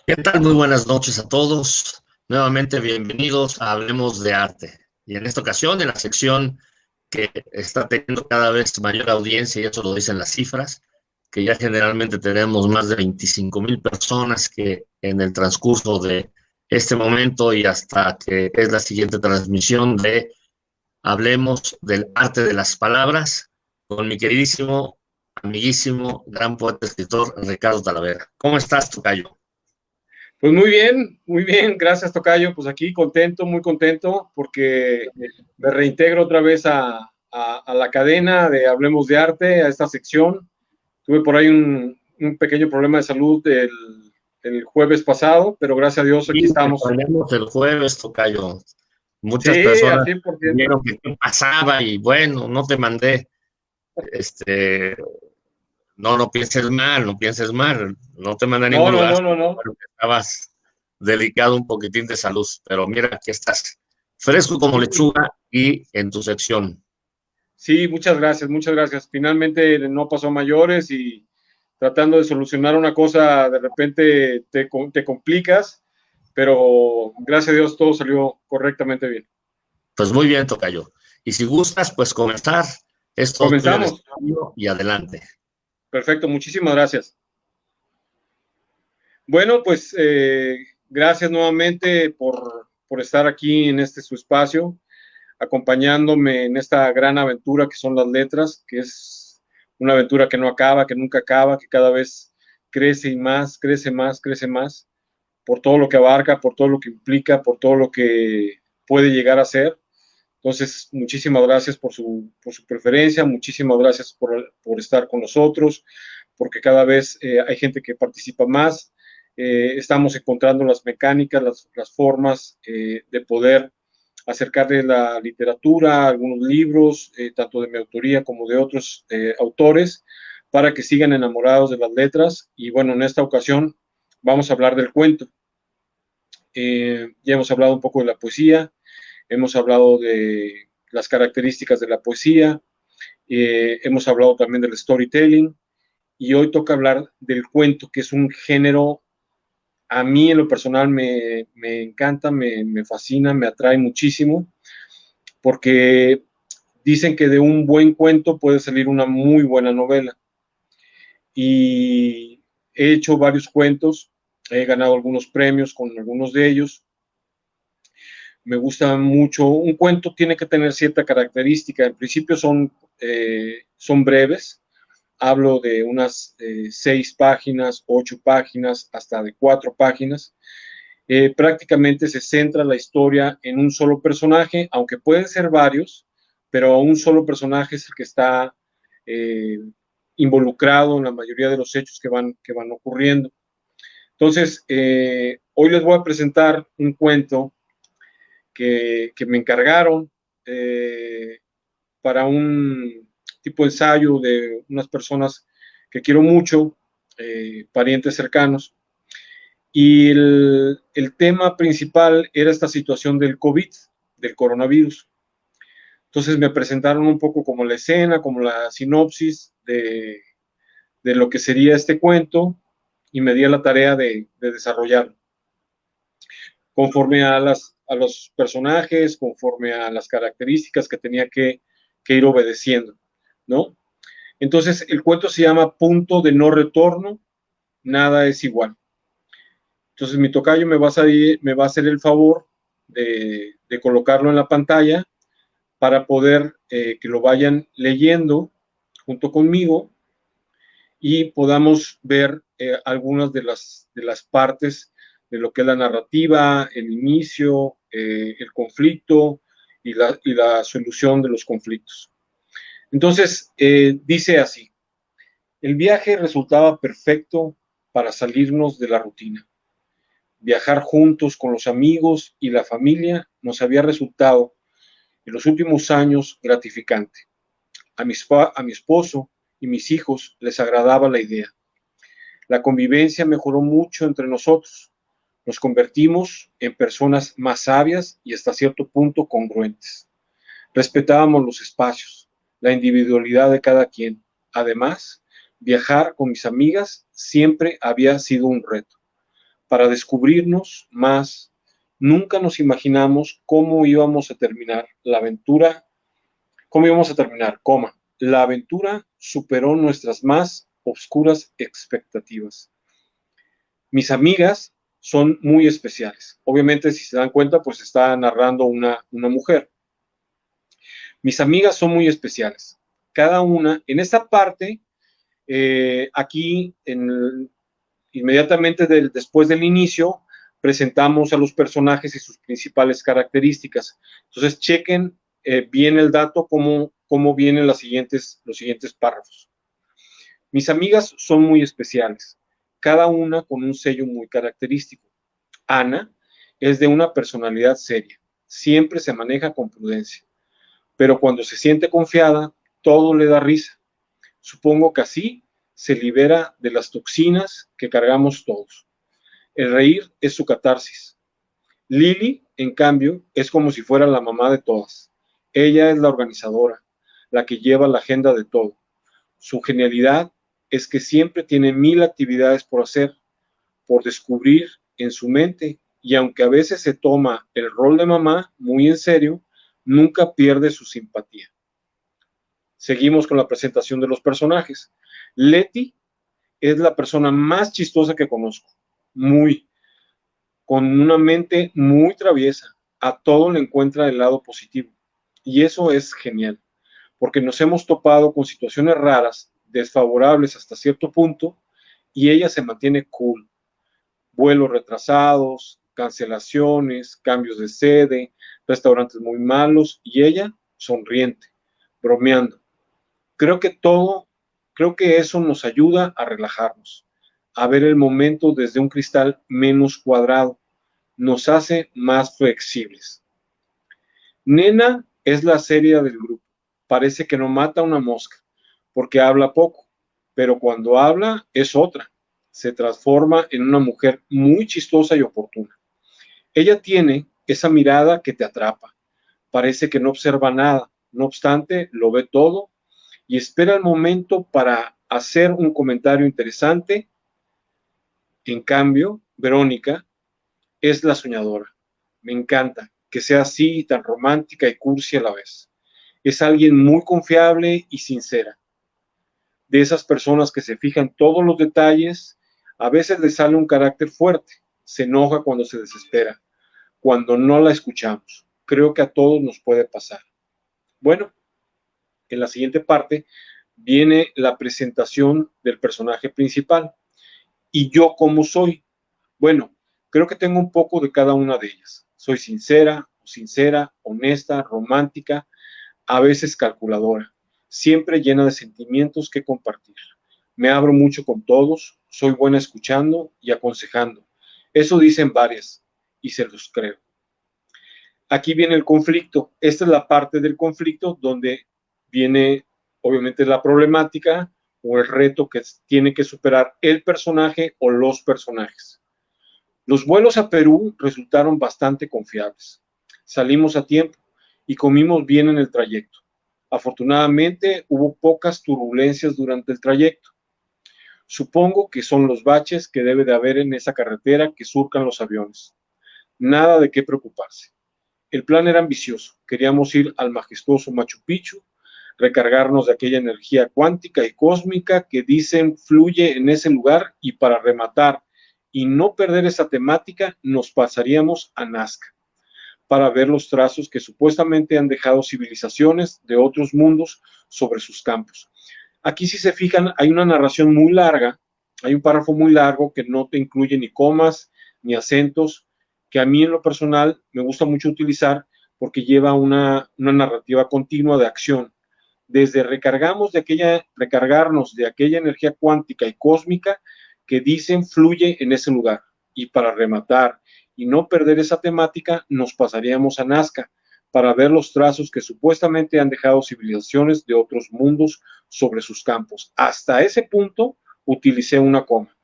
¿Qué tal? Muy buenas noches a todos. Nuevamente bienvenidos a Hablemos de Arte. Y en esta ocasión, en la sección que está teniendo cada vez mayor audiencia, y eso lo dicen las cifras, que ya generalmente tenemos más de 25,000 personas que en el transcurso de este momento y hasta que es la siguiente transmisión de Hablemos del Arte de las Palabras, con mi queridísimo, amiguísimo, gran poeta escritor Ricardo Talavera. ¿Cómo estás, tocayo? Pues muy bien, gracias Tocayo. Pues aquí contento, muy contento, porque me reintegro otra vez a la cadena de Hablemos de Arte, a esta sección. Tuve por ahí un pequeño problema de salud el jueves pasado, pero gracias a Dios aquí Sí, te estamos. extrañamos el jueves, tocayo. Muchas Sí, al personas 100%. vieron que qué pasaba y bueno, no te mandé, este, no pienses mal, no pienses mal, no te mandé a No, ningún no, lugar, no, no, no. pero que estabas delicado un poquitín de salud, pero mira, aquí estás, fresco como Sí, lechuga y en tu sección. sí, muchas gracias, muchas gracias. Finalmente no pasó a mayores y tratando de solucionar una cosa, de repente te complicas, pero gracias a Dios todo salió correctamente bien. Pues muy bien, tocayo. Y si gustas, pues comenzar, es todo tuyo el Comenzamos. estudio y adelante. Perfecto, muchísimas gracias. Bueno, pues gracias nuevamente por estar aquí en este su espacio, acompañándome en esta gran aventura que son las letras, que es una aventura que no acaba, que nunca acaba, que cada vez crece y más, crece más, crece más, por todo lo que abarca, por todo lo que implica, por todo lo que puede llegar a ser. Entonces, muchísimas gracias por su preferencia, muchísimas gracias por estar con nosotros, porque cada vez hay gente que participa más. Estamos encontrando las mecánicas, las formas de poder acercarle la literatura, algunos libros, tanto de mi autoría como de otros autores, para que sigan enamorados de las letras. Y bueno, en esta ocasión vamos a hablar del cuento. Ya hemos hablado un poco de la poesía, hemos hablado de las características de la poesía, hemos hablado también del storytelling, y hoy toca hablar del cuento, que es un género, a mí en lo personal me encanta, me fascina, me atrae muchísimo, porque dicen que de un buen cuento puede salir una muy buena novela. Y he hecho varios cuentos, he ganado algunos premios con algunos de ellos. Me gusta mucho. Un cuento tiene que tener cierta característica. En principio son breves. Hablo de unas 6 páginas, 8 páginas, hasta de 4 páginas. Prácticamente se centra la historia en un solo personaje, aunque pueden ser varios, pero un solo personaje es el que está eh, involucrado en la mayoría de los hechos que van ocurriendo. Entonces, hoy les voy a presentar un cuento que me encargaron eh, para un tipo de ensayo de unas personas que quiero mucho, parientes cercanos. Y el tema principal era esta situación del COVID, del coronavirus. Entonces me presentaron un poco como la escena, como la sinopsis de lo que sería este cuento, y me di a la tarea de desarrollarlo conforme a los personajes, conforme a las características que tenía que ir obedeciendo, ¿no? Entonces, el cuento se llama Punto de no retorno, nada es igual. Entonces, mi tocayo me va a hacer el favor de colocarlo en la pantalla para poder que lo vayan leyendo junto conmigo y podamos ver algunas de las partes de lo que es la narrativa, el inicio, el conflicto y la solución de los conflictos. Entonces, dice así, el viaje resultaba perfecto para salirnos de la rutina. Viajar juntos con los amigos y la familia nos había resultado en los últimos años gratificante. A mi esposo y mis hijos les agradaba la idea. La convivencia mejoró mucho entre nosotros. Nos convertimos en personas más sabias y hasta cierto punto congruentes. Respetábamos los espacios, la individualidad de cada quien. Además, viajar con mis amigas siempre había sido un reto. para descubrirnos más. Nunca nos imaginamos cómo íbamos a terminar la aventura, La aventura superó nuestras más oscuras expectativas. Mis amigas son muy especiales. Obviamente, si se dan cuenta, pues está narrando una mujer. Mis amigas son muy especiales. Cada una, en esta parte, aquí, inmediatamente después del inicio, presentamos a los personajes y sus principales características. Entonces, chequen bien el dato, cómo vienen los siguientes párrafos. Mis amigas son muy especiales, cada una con un sello muy característico. Ana es de una personalidad seria, siempre se maneja con prudencia, pero cuando se siente confiada, todo le da risa. Supongo que así se libera de las toxinas que cargamos todos. El reír es su catarsis. Lili, en cambio, es como si fuera la mamá de todas. Ella es la organizadora, la que lleva la agenda de todo. Su genialidad es que siempre tiene 1000 actividades por hacer, por descubrir en su mente, y aunque a veces se toma el rol de mamá muy en serio, nunca pierde su simpatía. Seguimos con la presentación de los personajes. Leti es la persona más chistosa que conozco, con una mente muy traviesa, a todo le encuentra el lado positivo, y eso es genial, porque nos hemos topado con situaciones raras, desfavorables hasta cierto punto, y ella se mantiene cool. Vuelos retrasados, cancelaciones, cambios de sede, restaurantes muy malos, y ella sonriente, bromeando. Creo que eso nos ayuda a relajarnos, a ver el momento desde un cristal menos cuadrado, nos hace más flexibles. Nena es la seria del grupo, parece que no mata una mosca, porque habla poco, pero cuando habla es otra, se transforma en una mujer muy chistosa y oportuna. Ella tiene esa mirada que te atrapa, parece que no observa nada, no obstante, lo ve todo y espera el momento para hacer un comentario interesante. En cambio, Verónica es la soñadora. Me encanta que sea así, tan romántica y cursi a la vez. Es alguien muy confiable y sincera. De esas personas que se fijan en todos los detalles, a veces le sale un carácter fuerte, se enoja cuando se desespera, cuando no la escuchamos. Creo que a todos nos puede pasar. Bueno, en la siguiente parte viene la presentación del personaje principal. ¿Y yo cómo soy? Bueno, creo que tengo un poco de cada una de ellas. Soy sincera, honesta, romántica, a veces calculadora, siempre llena de sentimientos que compartir. Me abro mucho con todos, soy buena escuchando y aconsejando. Eso dicen varias y se los creo. Aquí viene el conflicto. Esta es la parte del conflicto donde viene, obviamente, la problemática o el reto que tiene que superar el personaje o los personajes. Los vuelos a Perú resultaron bastante confiables. Salimos a tiempo y comimos bien en el trayecto. Afortunadamente, hubo pocas turbulencias durante el trayecto. Supongo que son los baches que debe de haber en esa carretera que surcan los aviones. Nada de qué preocuparse. El plan era ambicioso. Queríamos ir al majestuoso Machu Picchu, recargarnos de aquella energía cuántica y cósmica que dicen fluye en ese lugar, y para rematar y no perder esa temática, nos pasaríamos a Nazca para ver los trazos que supuestamente han dejado civilizaciones de otros mundos sobre sus campos. Aquí, si se fijan, hay una narración muy larga, hay un párrafo muy largo que no te incluye ni comas ni acentos, que a mí en lo personal me gusta mucho utilizar porque lleva una narrativa continua de acción. Desde recargarnos de aquella energía cuántica y cósmica que dicen fluye en ese lugar. Y para rematar y no perder esa temática, nos pasaríamos a Nazca para ver los trazos que supuestamente han dejado civilizaciones de otros mundos sobre sus campos. Hasta ese punto utilicé una coma.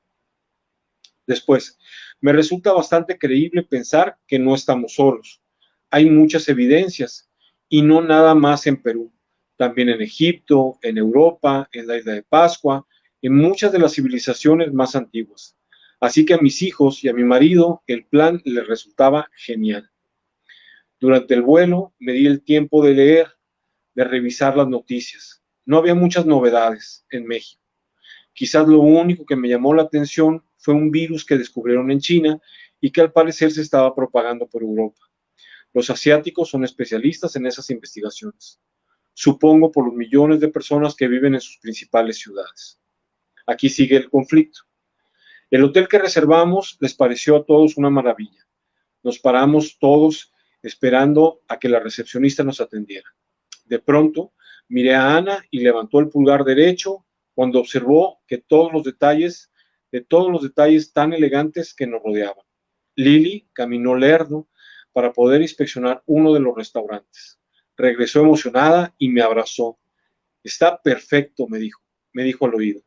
Después, me resulta bastante creíble pensar que no estamos solos. Hay muchas evidencias, y no nada más en Perú, también en Egipto, en Europa, en la isla de Pascua, en muchas de las civilizaciones más antiguas. Así que a mis hijos y a mi marido el plan les resultaba genial. Durante el vuelo me di el tiempo de leer, de revisar las noticias. No había muchas novedades en México. Quizás lo único que me llamó la atención fue un virus que descubrieron en China y que al parecer se estaba propagando por Europa. Los asiáticos son especialistas en esas investigaciones, supongo por los millones de personas que viven en sus principales ciudades. Aquí sigue el conflicto. El hotel que reservamos les pareció a todos una maravilla. Nos paramos todos esperando a que la recepcionista nos atendiera. De pronto, miré a Ana y levantó el pulgar derecho cuando observó que todos los detalles tan elegantes que nos rodeaban. Lily caminó lerdo para poder inspeccionar uno de los restaurantes. Regresó emocionada y me abrazó. Está perfecto, me dijo al oído.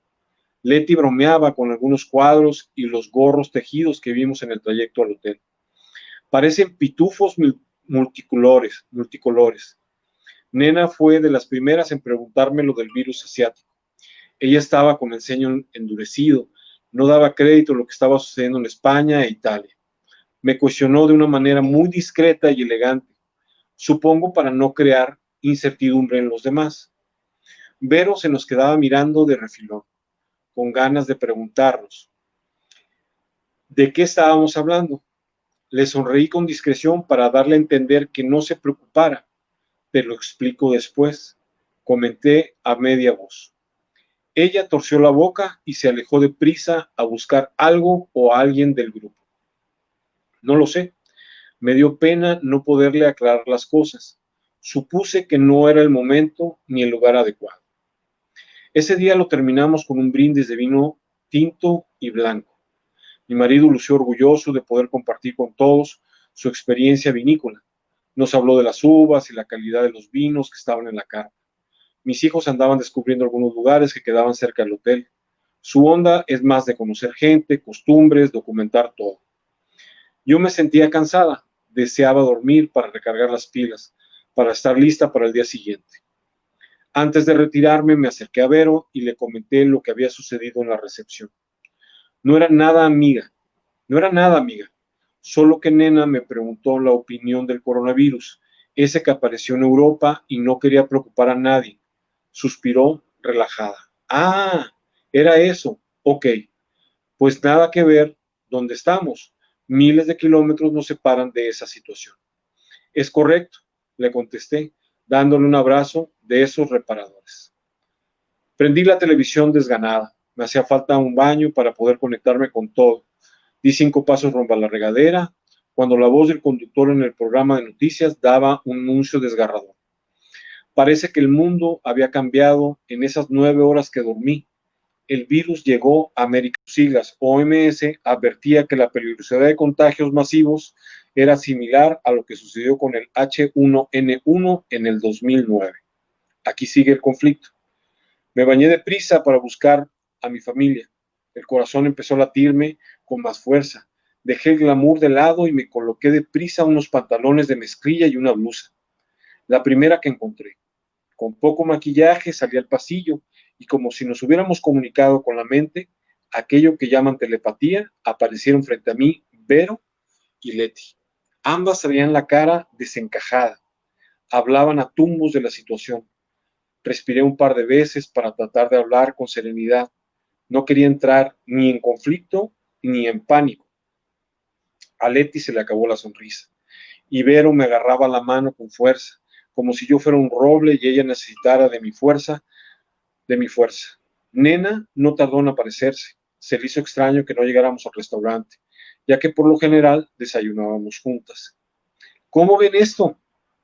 Leti bromeaba con algunos cuadros y los gorros tejidos que vimos en el trayecto al hotel. Parecen pitufos multicolores. Nena fue de las primeras en preguntarme lo del virus asiático. Ella estaba con el ceño endurecido, no daba crédito a lo que estaba sucediendo en España e Italia. Me cuestionó de una manera muy discreta y elegante, supongo para no crear incertidumbre en los demás. Vero se nos quedaba mirando de refilón, con ganas de preguntarnos de qué estábamos hablando. Le sonreí con discreción para darle a entender que no se preocupara. Te lo explico después, comenté a media voz. Ella torció la boca y se alejó deprisa a buscar algo o a alguien del grupo. No lo sé, me dio pena no poderle aclarar las cosas. Supuse que no era el momento ni el lugar adecuado. Ese día lo terminamos con un brindis de vino tinto y blanco. Mi marido lució orgulloso de poder compartir con todos su experiencia vinícola. Nos habló de las uvas y la calidad de los vinos que estaban en la carta. Mis hijos andaban descubriendo algunos lugares que quedaban cerca del hotel. Su onda es más de conocer gente, costumbres, documentar todo. Yo me sentía cansada, deseaba dormir para recargar las pilas, para estar lista para el día siguiente. Antes de retirarme me acerqué a Vero y le comenté lo que había sucedido en la recepción. No era nada amiga, solo que Nena me preguntó la opinión del coronavirus, ese que apareció en Europa y no quería preocupar a nadie. Suspiró relajada. Ah, era eso, ok, pues nada que ver dónde estamos. Miles de kilómetros nos separan de esa situación. Es correcto, le contesté, dándole un abrazo de esos reparadores. Prendí la televisión desganada. Me hacía falta un baño para poder conectarme con todo. Di 5 pasos rumbo a la regadera, cuando la voz del conductor en el programa de noticias daba un anuncio desgarrador. Parece que el mundo había cambiado en esas 9 horas que dormí. El virus llegó a América. Sus siglas OMS advertía que la peligrosidad de contagios masivos era similar a lo que sucedió con el H1N1 en el 2009. Aquí sigue el conflicto. Me bañé deprisa para buscar a mi familia. El corazón empezó a latirme con más fuerza. Dejé el glamour de lado y me coloqué deprisa unos pantalones de mezclilla y una blusa. La primera que encontré. Con poco maquillaje salí al pasillo y como si nos hubiéramos comunicado con la mente, aquello que llaman telepatía, aparecieron frente a mí Vero y Leti. Ambas traían la cara desencajada. Hablaban a tumbos de la situación. Respiré un par de veces para tratar de hablar con serenidad. No quería entrar ni en conflicto ni en pánico. A Leti se le acabó la sonrisa. Y Vero me agarraba la mano con fuerza, como si yo fuera un roble y ella necesitara de mi fuerza. Nena no tardó en aparecerse. Se le hizo extraño que no llegáramos al restaurante, ya que por lo general desayunábamos juntas. ¿Cómo ven esto?,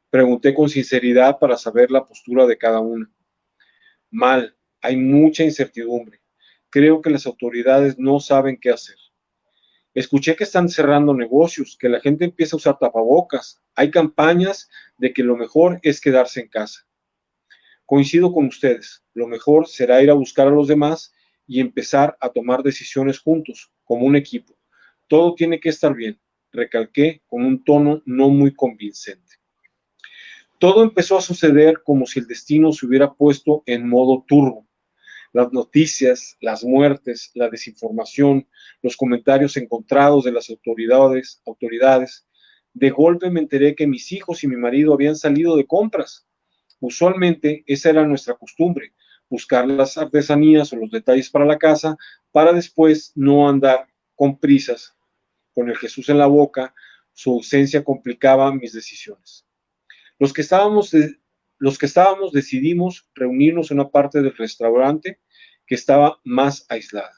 pregunté con sinceridad para saber la postura de cada una. Mal, hay mucha incertidumbre. Creo que las autoridades no saben qué hacer. Escuché que están cerrando negocios, que la gente empieza a usar tapabocas. Hay campañas de que lo mejor es quedarse en casa. Coincido con ustedes, lo mejor será ir a buscar a los demás y empezar a tomar decisiones juntos, como un equipo. Todo tiene que estar bien, recalqué con un tono no muy convincente. Todo empezó a suceder como si el destino se hubiera puesto en modo turbo. Las noticias, las muertes, la desinformación, los comentarios encontrados de las autoridades. De golpe me enteré que mis hijos y mi marido habían salido de compras. Usualmente esa era nuestra costumbre, buscar las artesanías o los detalles para la casa, para después no andar con prisas. Con el Jesús en la boca, su ausencia complicaba mis decisiones. Los que estábamos, los que estábamos decidimos reunirnos en una parte del restaurante que estaba más aislada.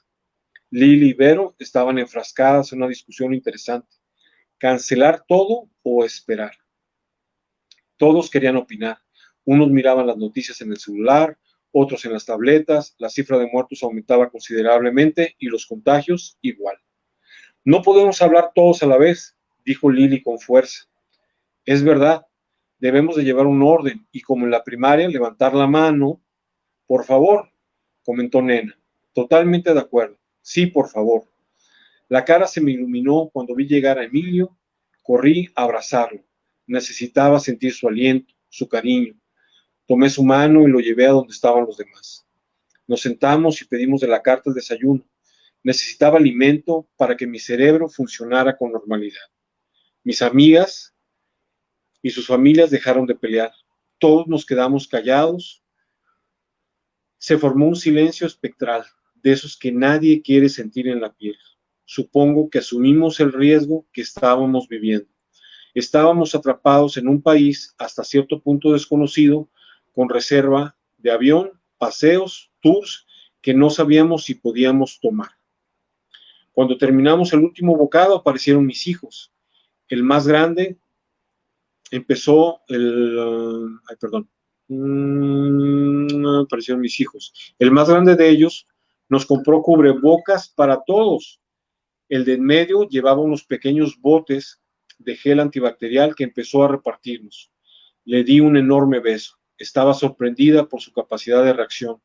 Lili y Vero estaban enfrascadas en una discusión interesante. ¿Cancelar todo o esperar? Todos querían opinar. Unos miraban las noticias en el celular, otros en las tabletas, la cifra de muertos aumentaba considerablemente y los contagios igual. No podemos hablar todos a la vez, dijo Lili con fuerza. Es verdad, debemos de llevar un orden y como en la primaria, levantar la mano. Por favor, comentó Nena. Totalmente de acuerdo. Sí, por favor. La cara se me iluminó cuando vi llegar a Emilio. Corrí a abrazarlo. Necesitaba sentir su aliento, su cariño. Tomé su mano y lo llevé a donde estaban los demás. Nos sentamos y pedimos de la carta el desayuno. Necesitaba alimento para que mi cerebro funcionara con normalidad. Mis amigas y sus familias dejaron de pelear. Todos nos quedamos callados. Se formó un silencio espectral, de esos que nadie quiere sentir en la piel. Supongo que asumimos el riesgo que estábamos viviendo. Estábamos atrapados en un país hasta cierto punto desconocido, con reserva de avión, paseos, tours que no sabíamos si podíamos tomar. Cuando terminamos el último bocado aparecieron mis hijos. El más grande empezó aparecieron mis hijos. El más grande de ellos nos compró cubrebocas para todos. El de en medio llevaba unos pequeños botes de gel antibacterial que empezó a repartirnos. Le di un enorme beso. Estaba sorprendida por su capacidad de reacción.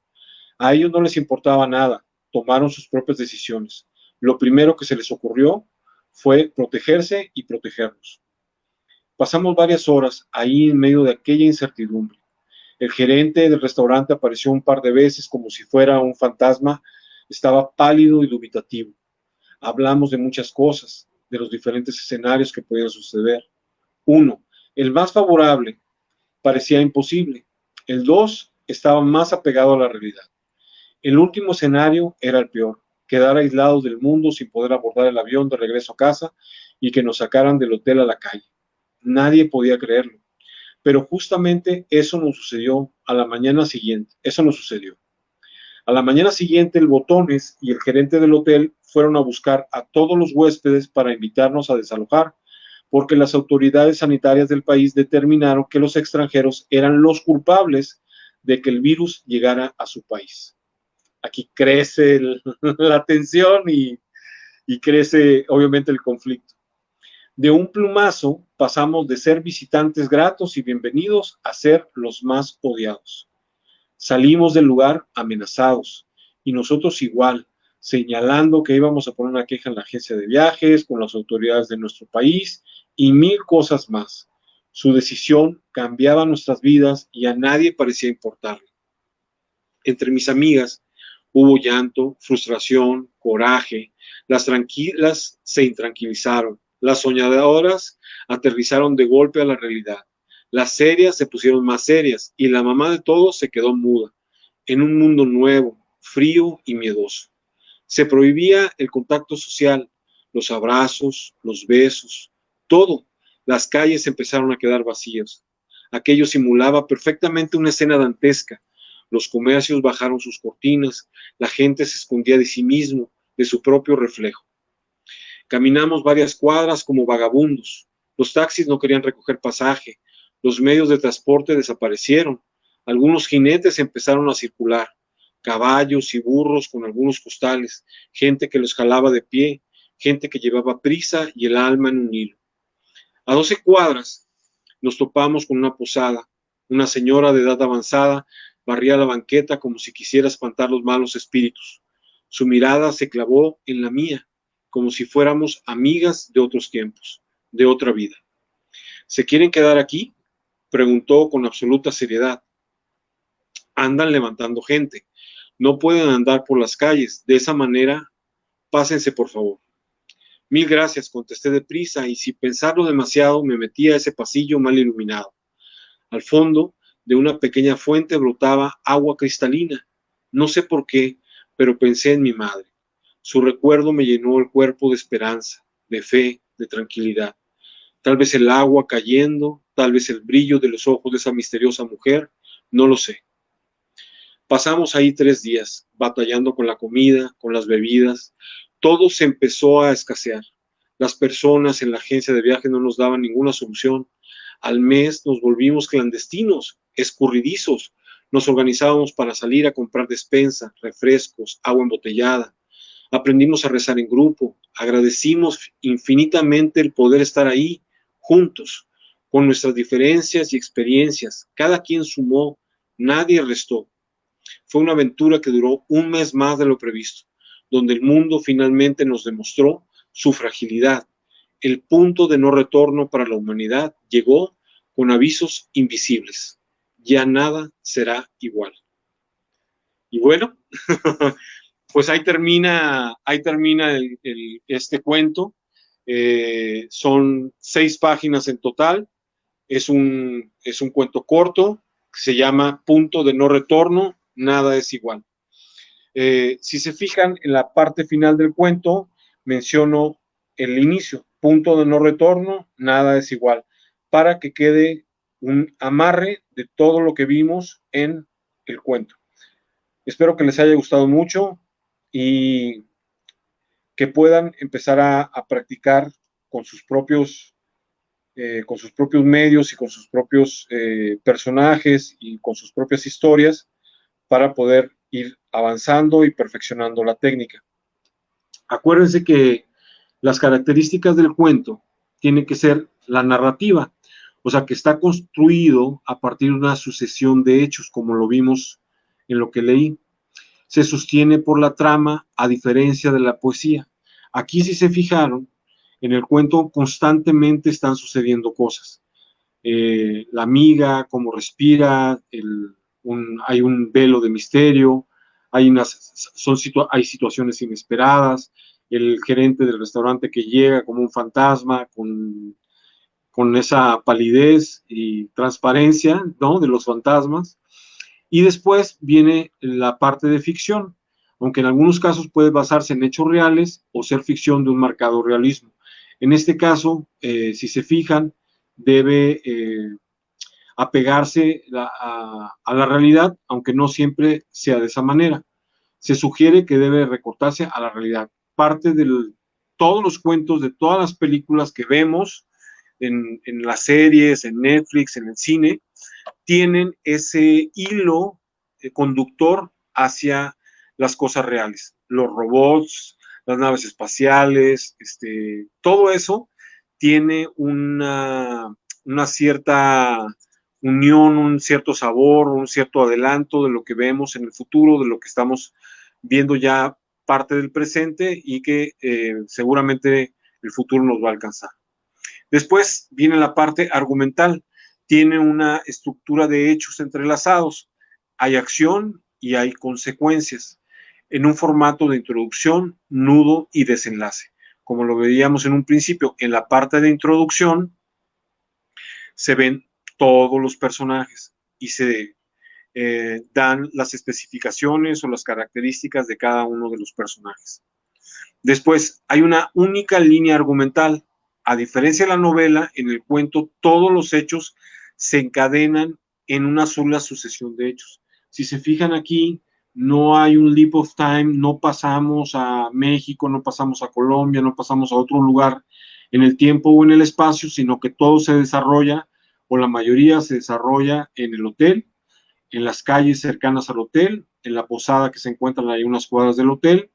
A ellos no les importaba nada. Tomaron sus propias decisiones. Lo primero que se les ocurrió fue protegerse y protegernos. Pasamos varias horas ahí en medio de aquella incertidumbre. El gerente del restaurante apareció un par de veces como si fuera un fantasma. Estaba pálido y dubitativo. Hablamos de muchas cosas, de los diferentes escenarios que podían suceder. 1. El más favorable parecía imposible. El 2 estaba más apegado a la realidad. El último escenario era el peor, quedar aislados del mundo sin poder abordar el avión de regreso a casa y que nos sacaran del hotel a la calle. Nadie podía creerlo. Pero justamente eso nos sucedió a la mañana siguiente. Eso nos sucedió. A la mañana siguiente, el Botones y el gerente del hotel fueron a buscar a todos los huéspedes para invitarnos a desalojar, porque las autoridades sanitarias del país determinaron que los extranjeros eran los culpables de que el virus llegara a su país. Aquí crece la tensión y crece obviamente el conflicto. De un plumazo pasamos de ser visitantes gratos y bienvenidos a ser los más odiados. Salimos del lugar amenazados y nosotros igual, señalando que íbamos a poner una queja en la agencia de viajes, con las autoridades de nuestro país y mil cosas más. Su decisión cambiaba nuestras vidas y a nadie parecía importarle. Entre mis amigas hubo llanto, frustración, coraje. Las tranquilas se intranquilizaron. Las soñadoras aterrizaron de golpe a la realidad. Las serias se pusieron más serias y la mamá de todos se quedó muda, en un mundo nuevo, frío y miedoso. Se prohibía el contacto social, los abrazos, los besos, todo. Las calles empezaron a quedar vacías. Aquello simulaba perfectamente una escena dantesca. Los comercios bajaron sus cortinas, la gente se escondía de sí mismo, de su propio reflejo. Caminamos varias cuadras como vagabundos. Los taxis no querían recoger pasaje. Los medios de transporte desaparecieron. Algunos jinetes empezaron a circular. Caballos y burros con algunos costales. Gente que los jalaba de pie. Gente que llevaba prisa y el alma en un hilo. A 12 cuadras nos topamos con una posada. Una señora de edad avanzada barría la banqueta como si quisiera espantar los malos espíritus. Su mirada se clavó en la mía, como si fuéramos amigas de otros tiempos, de otra vida. ¿Se quieren quedar aquí?, preguntó con absoluta seriedad. Andan levantando gente. No pueden andar por las calles. De esa manera, pásense, por favor. Mil gracias, contesté deprisa y sin pensarlo demasiado me metí a ese pasillo mal iluminado. Al fondo de una pequeña fuente brotaba agua cristalina. No sé por qué, pero pensé en mi madre. Su recuerdo me llenó el cuerpo de esperanza, de fe, de tranquilidad. Tal vez el agua cayendo, tal vez el brillo de los ojos de esa misteriosa mujer, no lo sé. Pasamos ahí 3 días, batallando con la comida, con las bebidas. Todo se empezó a escasear. Las personas en la agencia de viaje no nos daban ninguna solución. Al mes nos volvimos clandestinos, escurridizos. Nos organizábamos para salir a comprar despensa, refrescos, agua embotellada. Aprendimos a rezar en grupo. Agradecimos infinitamente el poder estar ahí, juntos, con nuestras diferencias y experiencias. Cada quien sumó, nadie restó. Fue una aventura que duró un mes más de lo previsto, donde el mundo finalmente nos demostró su fragilidad. El punto de no retorno para la humanidad llegó con avisos invisibles. Ya nada será igual. Y bueno, pues ahí termina este cuento. Son 6 páginas en total. Es un cuento corto que se llama Punto de no retorno, nada es igual. Si se fijan en la parte final del cuento, menciono el inicio, punto de no retorno, nada es igual, para que quede un amarre de todo lo que vimos en el cuento. Espero que les haya gustado mucho y que puedan empezar a practicar con sus propios medios y con sus propios personajes y con sus propias historias para poder ir avanzando y perfeccionando la técnica. Acuérdense que las características del cuento tienen que ser la narrativa, o sea, que está construido a partir de una sucesión de hechos, como lo vimos en lo que leí. Se sostiene por la trama, a diferencia de la poesía. Aquí, si se fijaron, en el cuento constantemente están sucediendo cosas. La amiga, cómo respira, hay un velo de misterio, hay situaciones inesperadas, el gerente del restaurante que llega como un fantasma con esa palidez y transparencia, ¿no?, de los fantasmas. Y después viene la parte de ficción, aunque en algunos casos puede basarse en hechos reales o ser ficción de un marcado realismo. En este caso, si se fijan, debe apegarse a la realidad, aunque no siempre sea de esa manera. Se sugiere que debe recortarse a la realidad. Parte de todos los cuentos, de todas las películas que vemos en las series, en Netflix, en el cine, tienen ese hilo conductor hacia las cosas reales. Los robots, las naves espaciales, todo eso tiene una cierta unión, un cierto sabor, un cierto adelanto de lo que vemos en el futuro, de lo que estamos viendo ya parte del presente y que seguramente el futuro nos va a alcanzar. Después viene la parte argumental. Tiene una estructura de hechos entrelazados. Hay acción y hay consecuencias en un formato de introducción, nudo y desenlace. Como lo veíamos en un principio, en la parte de introducción se ven todos los personajes y se dan las especificaciones o las características de cada uno de los personajes. Después, hay una única línea argumental. A diferencia de la novela, en el cuento todos los hechos se encadenan en una sola sucesión de hechos. Si se fijan aquí, no hay un leap of time, no pasamos a México, no pasamos a Colombia, no pasamos a otro lugar en el tiempo o en el espacio, sino que todo se desarrolla, o la mayoría se desarrolla en el hotel, en las calles cercanas al hotel, en la posada que se encuentran ahí unas cuadras del hotel,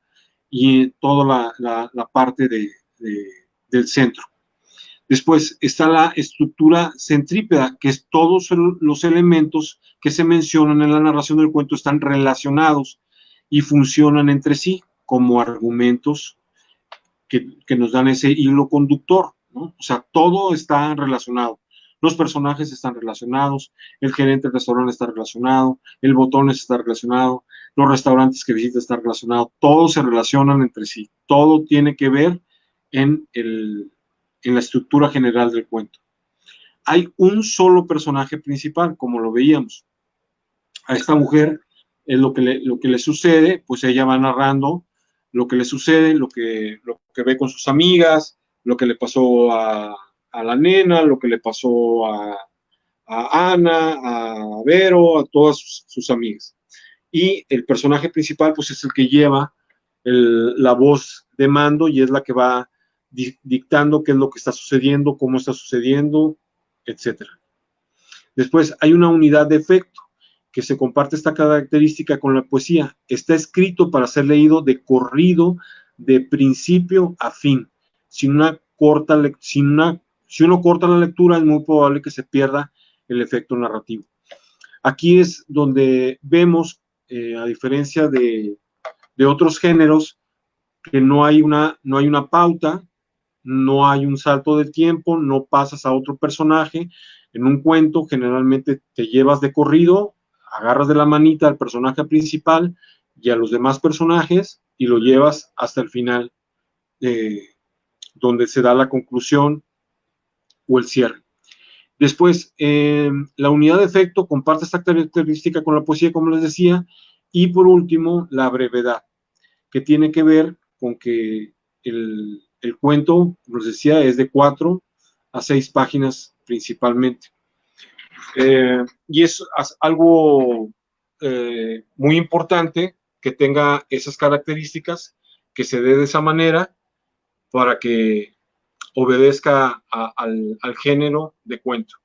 y toda la parte del centro. Después está la estructura centrípeta, que es todos los elementos que se mencionan en la narración del cuento están relacionados y funcionan entre sí como argumentos que nos dan ese hilo conductor, ¿no? O sea, todo está relacionado. Los personajes están relacionados, el gerente del restaurante está relacionado, el botones está relacionado, los restaurantes que visita están relacionados, todos se relacionan entre sí, todo tiene que ver en la estructura general del cuento. Hay un solo personaje principal, como lo veíamos. A esta mujer es lo que le sucede, pues ella va narrando lo que le sucede, lo que ve con sus amigas, lo que le pasó a la nena, lo que le pasó a Ana, a Vero, a todas sus amigas. Y el personaje principal, pues es el que lleva la voz de mando y es la que va dictando qué es lo que está sucediendo, cómo está sucediendo, etcétera. Después hay una unidad de efecto que se comparte esta característica con la poesía. Está escrito para ser leído de corrido, de principio a fin. Si uno corta la lectura, es muy probable que se pierda el efecto narrativo. Aquí es donde vemos, a diferencia de otros géneros, que no hay una pauta, no hay un salto de tiempo, no pasas a otro personaje. En un cuento generalmente te llevas de corrido, agarras de la manita al personaje principal y a los demás personajes y lo llevas hasta el final, donde se da la conclusión o el cierre. Después, la unidad de efecto comparte esta característica con la poesía, como les decía, y por último, la brevedad, que tiene que ver con que el cuento, como les decía, es de 4 a 6 páginas principalmente. Y es algo muy importante que tenga esas características, que se dé de esa manera para que obedezca al género de cuento.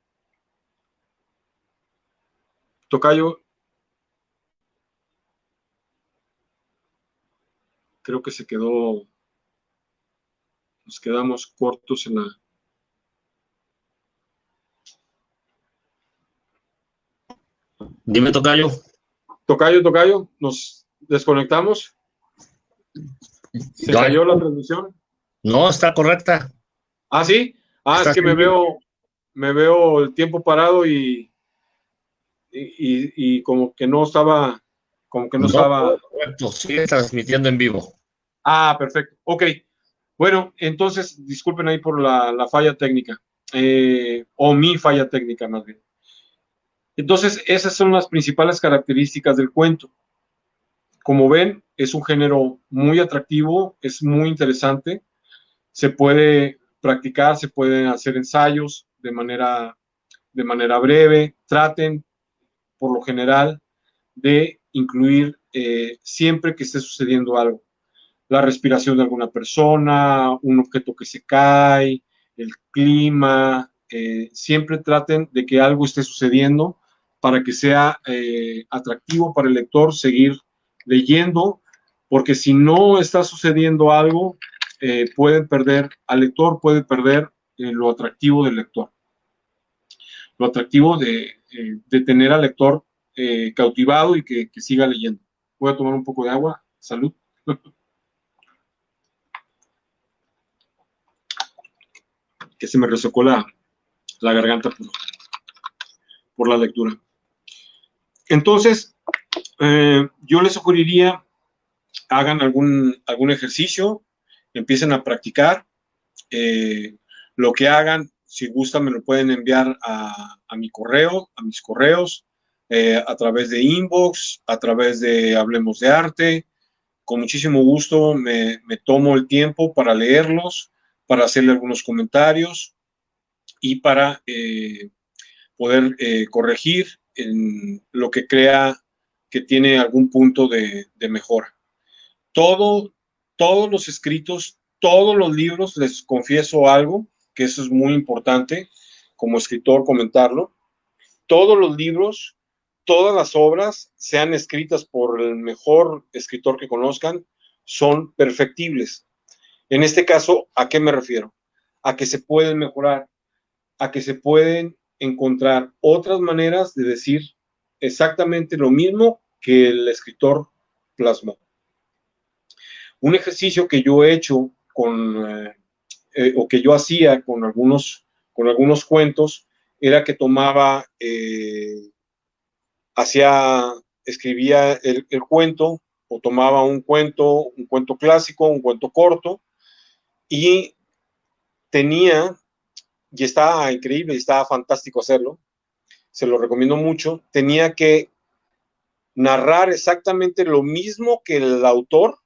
Tocayo, creo que nos quedamos cortos en la... Dime, Tocayo. Tocayo, nos desconectamos. ¿Se cayó la transmisión? No, está correcta. ¿Ah, sí? Es que me veo el tiempo parado y como que no estaba, Correcto, sigue transmitiendo en vivo. Perfecto. Ok. Bueno, entonces, disculpen ahí por la falla técnica, o mi falla técnica más bien. Entonces, esas son las principales características del cuento. Como ven, es un género muy atractivo, es muy interesante. Se puede practicar, se pueden hacer ensayos de manera breve. Traten, por lo general, de incluir siempre que esté sucediendo algo. La respiración de alguna persona, un objeto que se cae, el clima. Siempre traten de que algo esté sucediendo para que sea atractivo para el lector seguir leyendo, porque si no está sucediendo algo, al lector puede perder lo atractivo del lector, lo atractivo de tener al lector cautivado y que siga leyendo. Voy a tomar un poco de agua. Salud. Que se me resecó la garganta por la lectura. Entonces, yo les sugeriría hagan algún ejercicio, empiecen a practicar. Lo que hagan, si gustan, me lo pueden enviar a mi correo, a mis correos, a través de inbox, a través de Hablemos de Arte. Con muchísimo gusto me tomo el tiempo para leerlos, para hacerle algunos comentarios y para poder corregir en lo que crea que tiene algún punto de mejora. Todos los escritos, todos los libros, les confieso algo, que eso es muy importante como escritor comentarlo. Todos los libros, todas las obras, sean escritas por el mejor escritor que conozcan, son perfectibles. En este caso, ¿a qué me refiero? A que se pueden mejorar, a que se pueden encontrar otras maneras de decir exactamente lo mismo que el escritor plasmó. Un ejercicio que yo he hecho o que yo hacía con algunos cuentos era que tomaba, hacía escribía el cuento, o tomaba un cuento clásico, un cuento corto, y tenía, y estaba increíble, y estaba fantástico hacerlo, se lo recomiendo mucho, tenía que narrar exactamente lo mismo que el autor,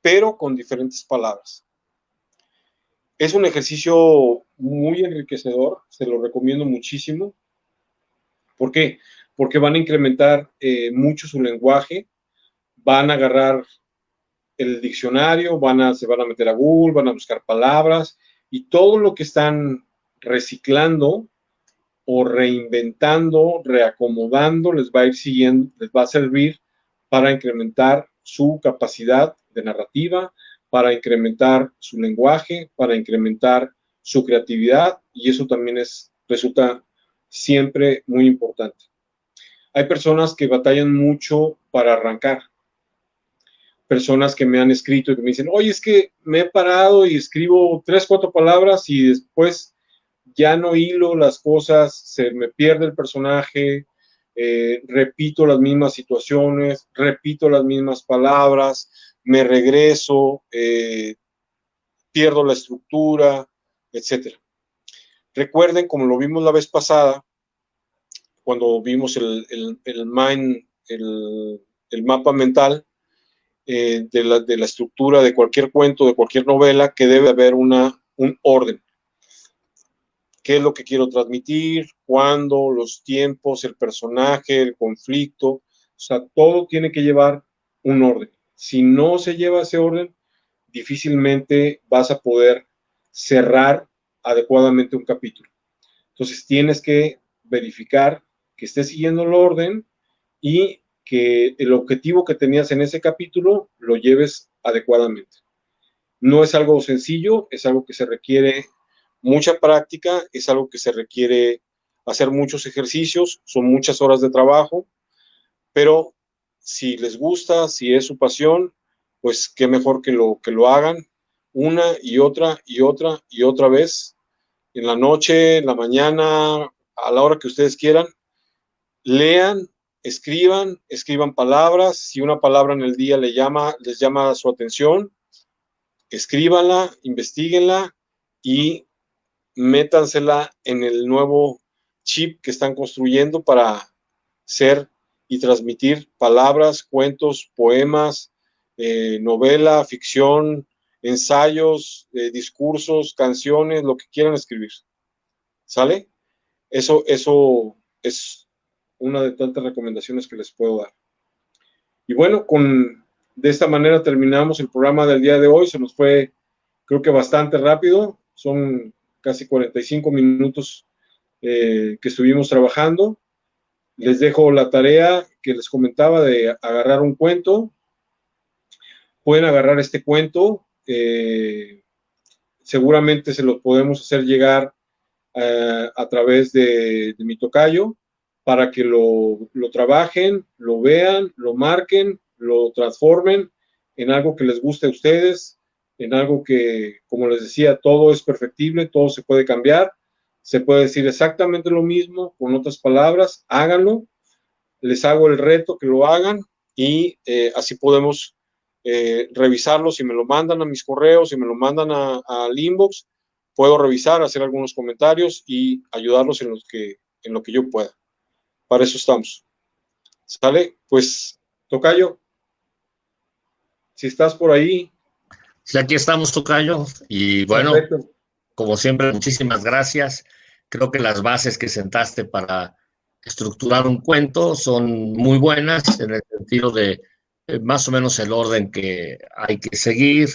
pero con diferentes palabras. Es un ejercicio muy enriquecedor, se lo recomiendo muchísimo. ¿Por qué? Porque van a incrementar mucho su lenguaje, van a agarrar el diccionario, se van a meter a Google, van a buscar palabras, y todo lo que están reciclando o reinventando, reacomodando, les va a ir siguiendo, les va a servir para incrementar su capacidad de narrativa, para incrementar su lenguaje, para incrementar su creatividad, y eso también resulta siempre muy importante. Hay personas que batallan mucho para arrancar, personas que me han escrito y que me dicen, oye, es que me he parado y escribo 3, 4 palabras y después ya no hilo las cosas, se me pierde el personaje, repito las mismas situaciones, repito las mismas palabras, me regreso, pierdo la estructura, etc. Recuerden, como lo vimos la vez pasada, cuando vimos el mapa mental, de la estructura de cualquier cuento, de cualquier novela, que debe haber un orden. ¿Qué es lo que quiero transmitir? ¿Cuándo? Los tiempos, el personaje, el conflicto. O sea, todo tiene que llevar un orden. Si no se lleva ese orden, difícilmente vas a poder cerrar adecuadamente un capítulo. Entonces, tienes que verificar que estés siguiendo el orden y que el objetivo que tenías en ese capítulo lo lleves adecuadamente. No es algo sencillo, es algo que se requiere mucha práctica, es algo que se requiere hacer muchos ejercicios, son muchas horas de trabajo, pero si les gusta, si es su pasión, pues qué mejor que lo hagan una y otra y otra y otra vez, en la noche, en la mañana, a la hora que ustedes quieran. Lean, escriban palabras. Si una palabra en el día les llama su atención, escríbanla, investiguenla y métansela en el nuevo chip que están construyendo para ser y transmitir palabras, cuentos, poemas, novela, ficción, ensayos, discursos, canciones, lo que quieran escribir. ¿Sale? Eso es una de tantas recomendaciones que les puedo dar. Y bueno, de esta manera terminamos el programa del día de hoy. Se nos fue, creo que bastante rápido. Son casi 45 minutos que estuvimos trabajando. Les dejo la tarea que les comentaba de agarrar un cuento. Pueden agarrar este cuento. Seguramente se lo podemos hacer llegar a través de mi tocayo, para que lo trabajen, lo vean, lo marquen, lo transformen en algo que les guste a ustedes, en algo que, como les decía, todo es perfectible, todo se puede cambiar, se puede decir exactamente lo mismo con otras palabras. Háganlo, les hago el reto que lo hagan, y así podemos revisarlo. Si me lo mandan a mis correos, si me lo mandan al inbox, puedo revisar, hacer algunos comentarios y ayudarlos en lo que yo pueda. Para eso estamos. ¿Sale? Pues, tocayo, si estás por ahí. Sí, aquí estamos, tocayo. Y bueno, perfecto. Como siempre, muchísimas gracias. Creo que las bases que sentaste para estructurar un cuento son muy buenas, en el sentido de más o menos el orden que hay que seguir,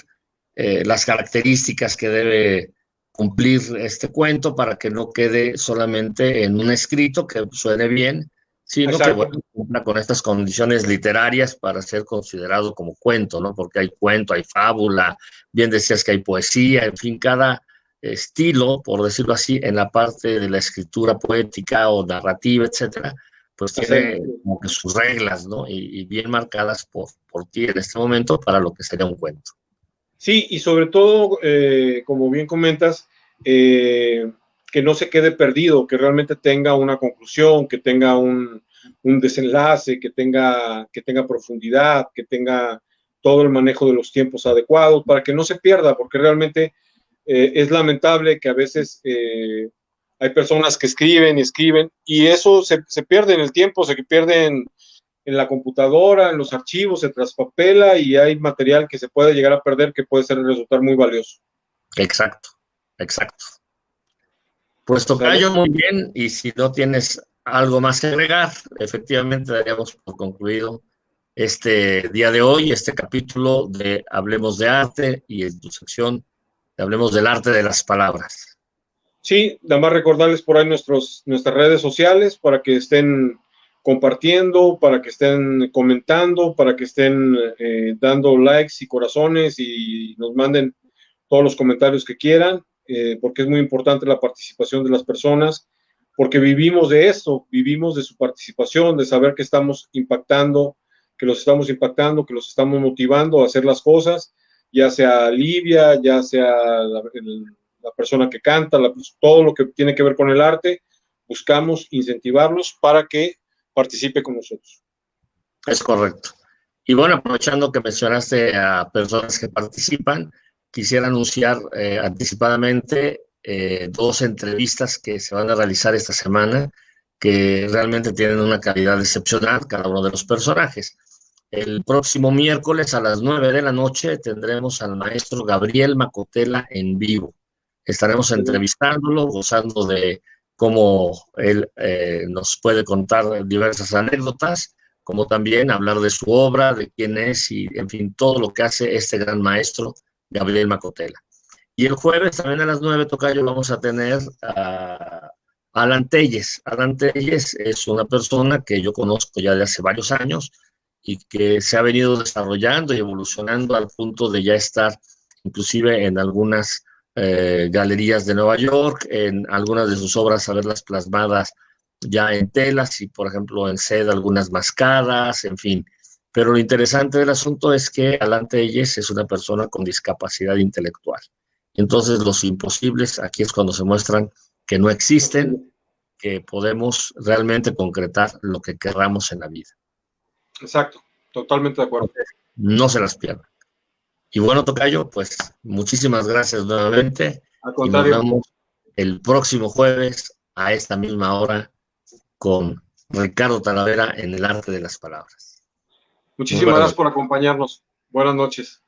las características que debe cumplir este cuento para que no quede solamente en un escrito que suene bien, sino exacto, que bueno, cumpla con estas condiciones literarias para ser considerado como cuento, ¿no? Porque hay cuento, hay fábula, bien decías que hay poesía, en fin, cada estilo, por decirlo así, en la parte de la escritura poética o narrativa, etcétera, pues tiene como que sus reglas, ¿no? Y bien marcadas por ti en este momento para lo que sería un cuento. Sí, y sobre todo, como bien comentas, que no se quede perdido, que realmente tenga una conclusión, que tenga un desenlace, que tenga profundidad, que tenga todo el manejo de los tiempos adecuados, para que no se pierda, porque realmente es lamentable que a veces hay personas que escriben y escriben, y eso se pierde en el tiempo, se pierde en la computadora, en los archivos, se traspapela y hay material que se puede llegar a perder que puede resultar muy valioso. Exacto, exacto. Pues tocayo, muy bien, y si no tienes algo más que agregar, efectivamente daríamos por concluido este día de hoy, este capítulo de Hablemos de Arte y en tu sección de Hablemos del Arte de las Palabras. Sí, nada más recordarles por ahí nuestras redes sociales para que estén compartiendo, para que estén comentando, para que estén dando likes y corazones y nos manden todos los comentarios que quieran, porque es muy importante la participación de las personas, porque vivimos de esto, vivimos de su participación, de saber que estamos impactando, que los estamos impactando, que los estamos motivando a hacer las cosas, ya sea Livia, ya sea la persona que canta, todo lo que tiene que ver con el arte, buscamos incentivarlos para que participe con nosotros. Es correcto. Y bueno, aprovechando que mencionaste a personas que participan, quisiera anunciar anticipadamente dos entrevistas que se van a realizar esta semana, que realmente tienen una calidad excepcional, cada uno de los personajes. El próximo miércoles a las 9 de la noche tendremos al maestro Gabriel Macotela en vivo. Estaremos entrevistándolo, gozando de cómo él nos puede contar diversas anécdotas, como también hablar de su obra, de quién es y, en fin, todo lo que hace este gran maestro, Gabriel Macotela. Y el jueves también a las 9, tocayo, vamos a tener a Alan Telles. Alan Telles es una persona que yo conozco ya de hace varios años y que se ha venido desarrollando y evolucionando al punto de ya estar inclusive en algunas galerías de Nueva York, en algunas de sus obras, a verlas plasmadas ya en telas y, por ejemplo, en seda, algunas mascadas, en fin. Pero lo interesante del asunto es que Alan Telles es una persona con discapacidad intelectual. Entonces, los imposibles aquí es cuando se muestran que no existen, que podemos realmente concretar lo que querramos en la vida. Exacto, totalmente de acuerdo. No se las pierdan. Y bueno, tocayo, pues muchísimas gracias nuevamente. Al Y nos contrario. vemos el próximo jueves a esta misma hora con Ricardo Talavera en el arte de las palabras. Muchísimas gracias por acompañarnos. Buenas noches.